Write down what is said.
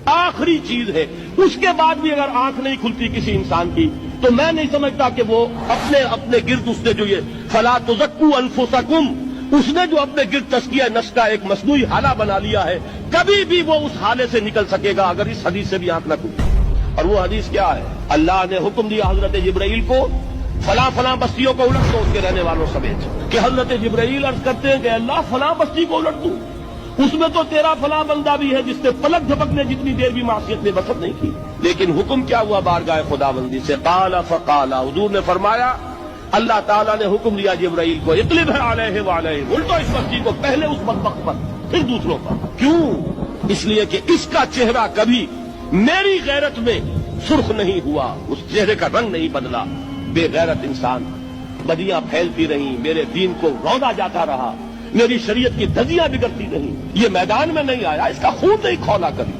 آخری چیز ہے، اس کے بعد بھی اگر آنکھ نہیں کھلتی کسی انسان کی تو میں نہیں سمجھتا کہ وہ اپنے گرد اس نے جو یہ فلا تزکوا انفسکم، اس نے جو اپنے گرد تزکیہ نفس کا ایک مصنوعی حالہ بنا لیا ہے، کبھی بھی وہ اس حالے سے نکل سکے گا اگر اس حدیث سے بھی آنکھ نہ کھلے۔ اور وہ حدیث کیا ہے؟ اللہ نے حکم دیا حضرت جبرائیل کو فلاں بستیوں کو الٹ دو اس کے رہنے والوں سمیت، کہ حضرت جبرائیل عرض کرتے ہیں کہ اللہ فلاں بستی کو الٹ دوں، اس میں تو تیرا فلاں بندہ بھی ہے جس نے پلک جھپکنے جتنی دیر بھی معصیت میں بسر نہیں کی۔ لیکن حکم کیا ہوا بارگاہ خداوندی سے؟ قال فقال، حضور نے فرمایا اللہ تعالیٰ نے حکم دیا جبرائیل کو اقلب علیہ وعلیہ، الٹو اس بستی کو، پہلے اس بدبخت پر پھر دوسروں پر۔ کیوں؟ اس لیے کہ اس کا چہرہ کبھی میری غیرت میں سرخ نہیں ہوا، اس چہرے کا رنگ نہیں بدلا۔ بے غیرت انسان، بدیاں پھیلتی رہیں، میرے دین کو روندا جاتا رہا، میری شریعت کی دھجیاں بگڑتی نہیں، یہ میدان میں نہیں آیا، اس کا خون نہیں کھولا کبھی۔